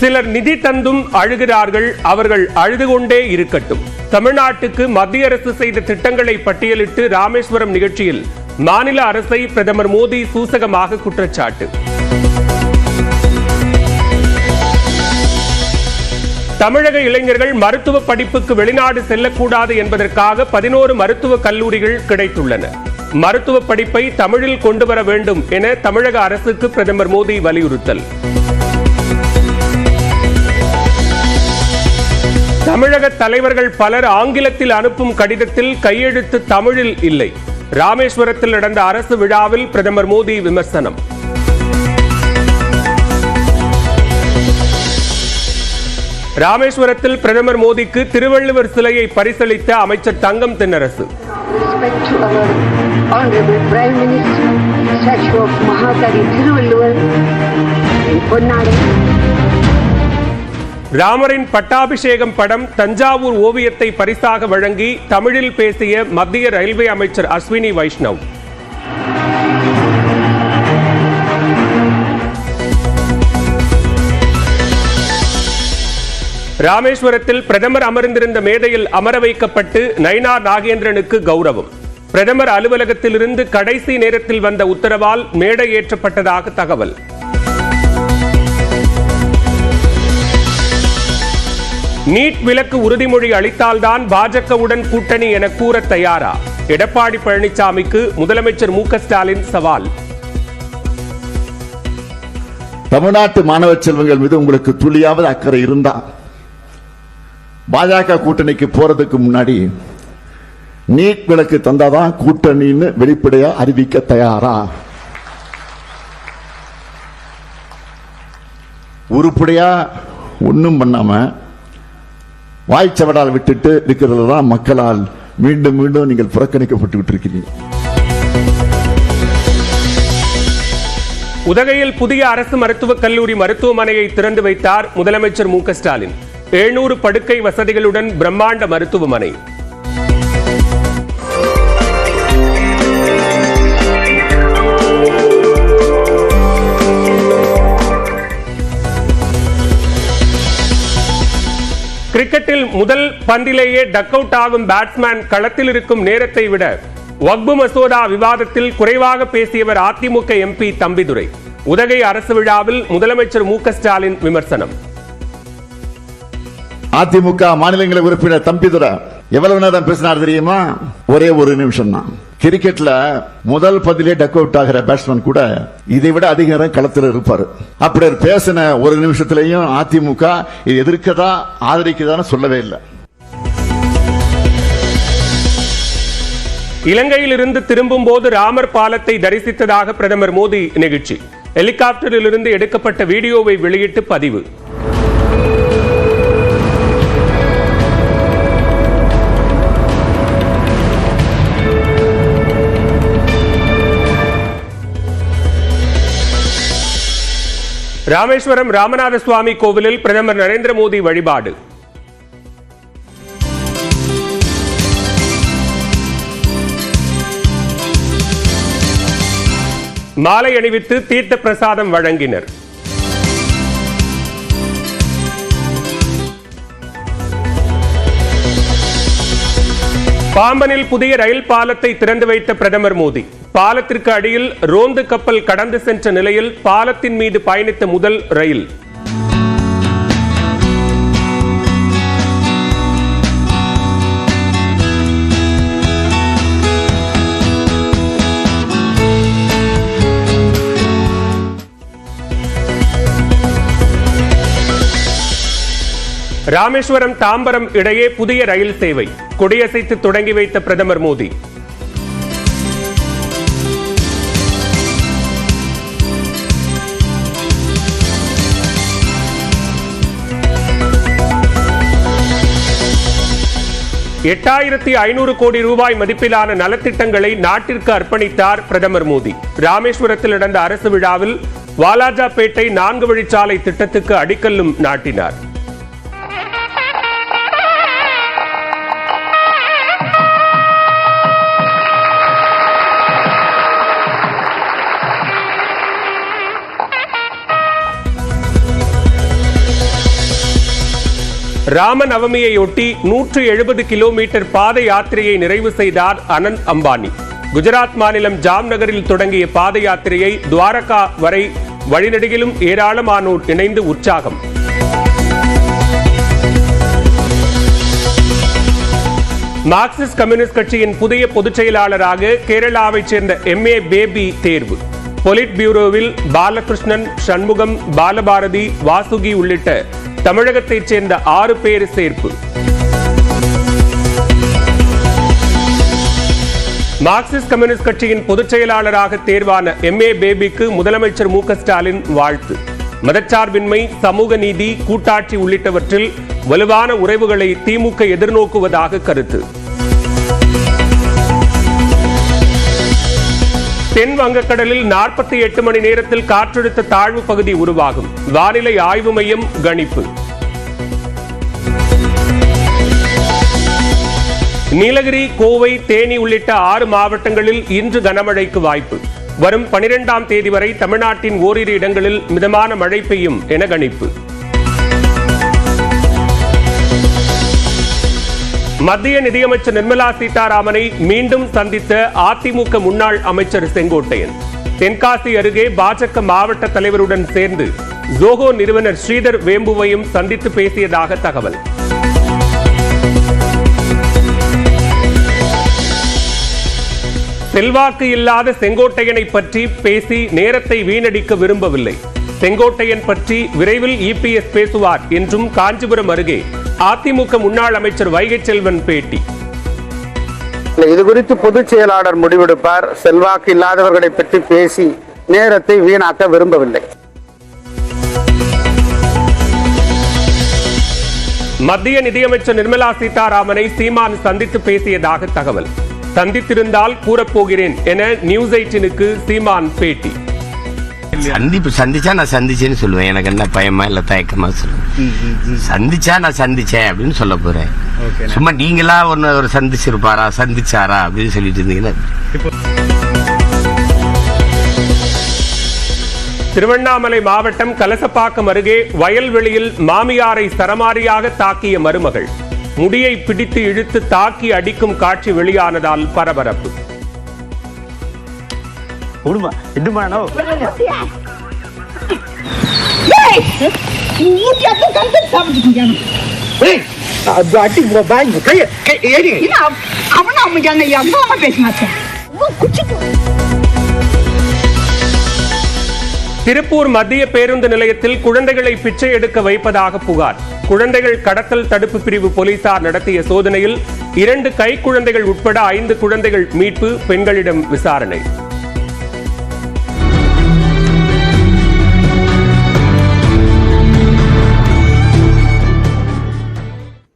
சிலர் நிதி தந்தும் அழுகிறார்கள், அவர்கள் அழுது கொண்டே இருக்கட்டும். தமிழ்நாட்டுக்கு மத்திய அரசு செய்த திட்டங்களை பட்டியலிட்டு ராமேஸ்வரம் நிகழ்ச்சியில் மாநில அரசை பிரதமர் மோடி சூசகமாக குற்றச்சாட்டு. தமிழக இளைஞர்கள் மருத்துவ படிப்புக்கு வெளிநாடு செல்லக்கூடாது என்பதற்காக 11 மருத்துவக் கல்லூரிகள் கிடைத்துள்ளன. மருத்துவ படிப்பை தமிழில் கொண்டு வர வேண்டும் என தமிழக அரசுக்கு பிரதமர் மோடி வலியுறுத்தல். தமிழக தலைவர்கள் பலர் ஆங்கிலத்தில் அனுப்பும் கடிதத்தில் கையெழுத்து தமிழில் இல்லை. ராமேஸ்வரத்தில் நடந்த அரசு விழாவில் பிரதமர் மோடி விமர்சனம். ராமேஸ்வரத்தில் பிரதமர் மோடிக்கு திருவள்ளுவர் சிலையை பரிசளித்த அமைச்சர் தங்கம் தென்னரசு. ராமரின் பட்டாபிஷேகம் படம் தஞ்சாவூர் ஓவியத்தை பரிசாக வழங்கி தமிழில் பேசிய மத்திய ரயில்வே அமைச்சர் அஸ்வினி வைஷ்ணவ். ராமேஸ்வரத்தில் பிரதமர் அமர்ந்திருந்த மேடையில் அமர வைக்கப்பட்டு நயினார் நாகேந்திரனுக்கு கௌரவம். பிரதமர் அலுவலகத்திலிருந்து கடைசி நேரத்தில் வந்த உத்தரவால் மேடை ஏற்றப்பட்டதாக தகவல். நீட் விலக்கு உறுதிமொழி அளித்தால்தான் பாஜகவுடன் கூட்டணி என கூற தயாரா? எடப்பாடி பழனிசாமிக்கு முதலமைச்சர் மு.க.ஸ்டாலின் சவால். தமிழ்நாட்டு மாணவ செல்வங்கள் மீது உங்களுக்கு துளியாவது அக்கறை இருந்தா பாஜக கூட்டணிக்கு போறதுக்கு முன்னாடி நீட் விலக்கு தந்தாதான் கூட்டணின்னு வெளிப்படையா அறிவிக்க தயாரா? உருப்படியா ஒன்னும் பண்ணாம வாய்ச்சவடால் விட்டுட்டு இருக்கிறது தான் மக்களால் மீண்டும் மீண்டும் நீங்கள் புறக்கணிக்கப்பட்டு இருக்கிறீங்க. உதகையில் புதிய அரசு மருத்துவக் கல்லூரி மருத்துவமனையை திறந்து வைத்தார் முதலமைச்சர் மு.க.ஸ்டாலின். 700 படுக்கை வசதிகளுடன் பிரம்மாண்ட மருத்துவமனை. கிரிக்கெட்டில் முதல் பந்திலேயே டக் அவுட் ஆகும் பேட்ஸ்மேன் களத்தில் இருக்கும் நேரத்தை விட வக்பு மசோதா விவாதத்தில் குறைவாக பேசியவர் அதிமுக எம்பி தம்பிதுரை. உதகை அரசு விழாவில் முதலமைச்சர் மு.க.ஸ்டாலின் விமர்சனம். அதிமுக மாநிலங்களவை உறுப்பினர் தம்பிதுரை எவ்வளவு நேரம் பேசினார் தெரியுமா? ஒரே ஒரு நிமிஷம் தான். கிரிக்கெட்ல முதல் பதிலே டக் அவுட் ஆகிற பேட்ஸ்மேன் கூட இதை விட அதிக நேரம் களத்தில் இருப்பாரு. அப்படி பேசின ஒரு நிமிஷத்திலையும் அதிமுக எதிர்க்கதா ஆதரிக்கதான்னு சொல்லவே இல்லை. இலங்கையில் இருந்து திரும்பும் போது ராமர் பாலத்தை தரிசித்ததாக பிரதமர் மோடி நிகழ்ச்சி. ஹெலிகாப்டரில் இருந்து எடுக்கப்பட்ட வீடியோவை வெளியிட்டு பதிவு. ராமேஸ்வரம் ராமநாத சுவாமி கோவிலில் பிரதமர் நரேந்திர மோடி வழிபாடு. மாலை அணிவித்து தீர்த்த பிரசாதம் வழங்கினர். பாம்பனில் புதிய ரயில் பாலத்தை திறந்து வைத்த பிரதமர் மோடி. பாலத்திற்கு அடியில் ரோந்து கப்பல் கடந்து சென்ற நிலையில் பாலத்தின் மீது பயணித்த முதல் ரயில். ராமேஸ்வரம் தாம்பரம் இடையே புதிய ரயில் சேவை கொடியசைத்து தொடங்கி வைத்த பிரதமர் மோடி. $8,500 கோடி ரூபாய் மதிப்பிலான நலத்திட்டங்களை நாட்டிற்கு அர்ப்பணித்தார் பிரதமர் மோடி. ராமேஸ்வரத்தில் நடந்த அரசு விழாவில் வாலாஜாபேட்டை 4 வழிச்சாலை திட்டத்துக்கு அடிக்கல்லும் நாட்டினார். ராமநவமியையொட்டி 170 கிலோமீட்டர் பாத யாத்திரையை நிறைவு செய்தார் அனந்த் அம்பானி. குஜராத் மாநிலம் ஜாம்நகரில் தொடங்கிய பாத யாத்திரையை துவாரகா வரை வழிநெடுகிலும் ஏராளமானோர் இணைந்து உற்சாகம். மார்க்சிஸ்ட் கம்யூனிஸ்ட் கட்சியின் புதிய பொதுச் செயலாளராக கேரளாவைச் சேர்ந்த MA பேபி தேர்வு. பொலிட் பியூரோவில் பாலகிருஷ்ணன், சண்முகம், பாலபாரதி, வாசுகி உள்ளிட்ட தமிழகத்தைச் சேர்ந்த 6 பேர் சேர்ப்பு. மார்க்சிஸ்ட் கம்யூனிஸ்ட் கட்சியின் பொதுச் செயலாளராக தேர்வான MA பேபிக்கு முதலமைச்சர் மு.க. ஸ்டாலின் வாழ்த்து. மதச்சார்பின்மை, சமூக நீதி, கூட்டாட்சி உள்ளிட்டவற்றில் வலுவான உறவுகளை திமுக எதிர்நோக்குவதாக கருத்து. தென் வங்கக்கடலில் 48 மணி நேரத்தில் காற்றழுத்த தாழ்வு பகுதி உருவாகும். வானிலை ஆய்வு மையம் கணிப்பு. நீலகிரி, கோவை, தேனி உள்ளிட்ட 6 மாவட்டங்களில் இன்று கனமழைக்கு வாய்ப்பு. வரும் 12ஆம் தேதி வரை தமிழ்நாட்டின் ஓரிரு இடங்களில் மிதமான மழை பெய்யும் என கணிப்பு. மத்திய நிதியமைச்சர் நிர்மலா சீதாராமனை மீண்டும் சந்தித்த அதிமுக முன்னாள் அமைச்சர் செங்கோட்டையன். தென்காசி அருகே பாஜக மாவட்ட தலைவருடன் சேர்ந்து ஜோஹோ நிறுவனர் ஸ்ரீதர் வேம்புவையும் சந்தித்து பேசியதாக தகவல். செல்வாக்கு இல்லாத செங்கோட்டையனை பற்றி பேசி நேரத்தை வீணடிக்க விரும்பவில்லை. செங்கோட்டையன் பற்றி விரைவில் EPS பேசுவார் என்றும் காஞ்சிபுரம் அருகே அதிமுக முன்னாள் அமைச்சர் வைகை செல்வன் பேட்டி. இது குறித்து பொதுச் செயலாளர் முடிவெடுப்பார். செல்வாக்கு இல்லாதவர்களை பற்றி பேசி நேரத்தை வீணாக்க விரும்பவில்லை. மத்திய நிதியமைச்சர் நிர்மலா சீதாராமனை சீமான் சந்தித்து பேசியதாக தகவல். சந்தித்திருந்தால் கூறப்போகிறேன் என நியூஸ் 18க்கு சீமான் பேட்டி. சந்திச்சா நான் சந்திச்சேன்னு சொல்லுவேன். எனக்கு என்ன பயமா இல்ல தயக்கமா சொல்லுவேன். சந்திச்சா நான் சந்திச்சேன் அப்படின்னு சொல்ல போறேன். சும்மா நீங்களா ஒரு சந்திச்சிருப்பாரா, சந்திச்சாரா அப்படின்னு சொல்லிட்டு இருந்தீங்கன்னா. திருவண்ணாமலை மாவட்டம் கலசப்பாக்கம் அருகே வயல்வெளியில் மாமியாரை சரமாரியாக தாக்கிய மருமகள். முடியை பிடித்து இழுத்து தாக்கி அடிக்கும் காட்சி வெளியானதால் பரபரப்பு. திருப்பூர் மத்திய பேருந்து நிலையத்தில் குழந்தைகளை பிச்சை எடுக்க வைப்பதாக புகார். குழந்தைகள் கடத்தல் தடுப்பு பிரிவு போலீசார் நடத்திய சோதனையில் 2 கை குழந்தைகள் உட்பட 5 குழந்தைகள் மீட்பு. பெண்களிடம் விசாரணை.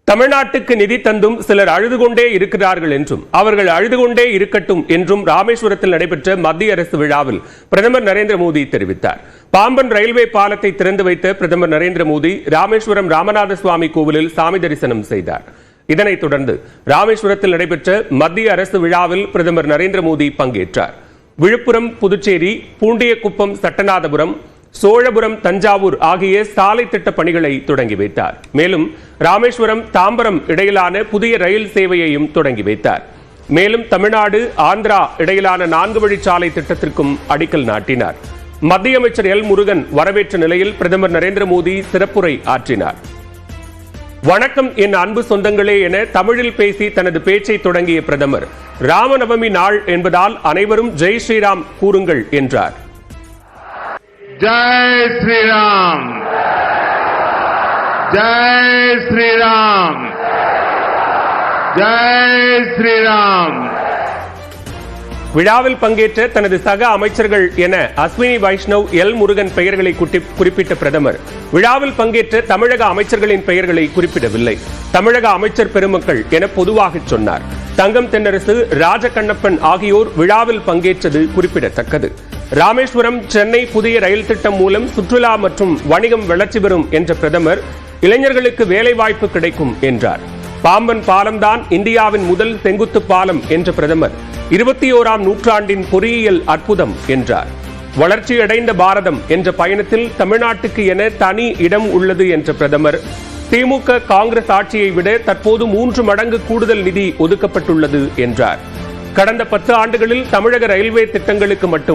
தமிழ்நாட்டுக்கு நிதி தந்தும் சிலர் அழுது கொண்டே இருக்கிறார்கள் என்றும் அவர்கள் அழுது கொண்டே இருக்கட்டும் என்றும் ராமேஸ்வரத்தில் நடைபெற்ற மத்திய அரசு விழாவில் பிரதமர் நரேந்திர மோடி தெரிவித்தார். பாம்பன் ரயில்வே பாலத்தை திறந்து வைத்த பிரதமர் நரேந்திர மோடி ராமேஸ்வரம் ராமநாத சுவாமி கோவிலில் சாமி தரிசனம் செய்தார். இதனைத் தொடர்ந்து ராமேஸ்வரத்தில் நடைபெற்ற மத்திய அரசு விழாவில் பிரதமர் நரேந்திர மோடி பங்கேற்றார். விழுப்புரம், புதுச்சேரி, பூண்டியகுப்பம், சட்டநாதபுரம், சோழபுரம், தஞ்சாவூர் ஆகிய சாலை திட்ட பணிகளை தொடங்கி வைத்தார். மேலும் ராமேஸ்வரம், தாம்பரம் இடையிலான புதிய ரயில் சேவையையும் தொடங்கி வைத்தார். மேலும் தமிழ்நாடு, ஆந்திரா இடையிலான 4 வழிச்சாலை திட்டத்திற்கும் அடிக்கல் நாட்டினார். மத்திய அமைச்சர் எல் முருகன் வரவேற்ற நிலையில் பிரதமர் நரேந்திர மோடி சிறப்புரை ஆற்றினார். வணக்கம் என் அன்பு சொந்தங்களே என தமிழில் பேசி தனது பேச்சை தொடங்கிய பிரதமர் ராமநவமி நாள் என்பதால் அனைவரும் ஜெய் ஸ்ரீராம் கூறுங்கள் என்றார். जय श्री राम, जय श्री राम, जय श्री राम. விழாவில் பங்கேற்ற தனது சக அமைச்சர்கள் என அஸ்வினி வைஷ்ணவ், எல் முருகன் பெயர்களை குறிப்பிட்ட பிரதமர் விழாவில் பங்கேற்ற தமிழக அமைச்சர்களின் பெயர்களை குறிப்பிடவில்லை. தமிழக அமைச்சர் பெருமக்கள் என பொதுவாக சொன்னார். தங்கம் தென்னரசு, ராஜகண்ணப்பன் ஆகியோர் விழாவில் பங்கேற்றது குறிப்பிடத்தக்கது. ராமேஸ்வரம், சென்னை புதிய ரயில் திட்டம் மூலம் சுற்றுலா மற்றும் வணிகம் வளர்ச்சி பெறும் என்ற பிரதமர் இளைஞர்களுக்கு வேலைவாய்ப்பு கிடைக்கும் என்றார். பாம்பன் பாலம்தான் இந்தியாவின் முதல் செங்குத்து பாலம் என்ற பிரதமர் 21ஆம் நூற்றாண்டின் பொறியியல் அற்புதம் என்றார். வளர்ச்சியடைந்த பாரதம் என்ற பயணத்தில் தமிழ்நாட்டுக்கு என தனி இடம் உள்ளது என்ற பிரதமர் திமுக காங்கிரஸ் ஆட்சியை விட தற்போது 3 மடங்கு கூடுதல் நிதி ஒதுக்கப்பட்டுள்ளது என்றார். கடந்த 10 ஆண்டுகளில் தமிழக ரயில்வே திட்டங்களுக்கு மட்டும்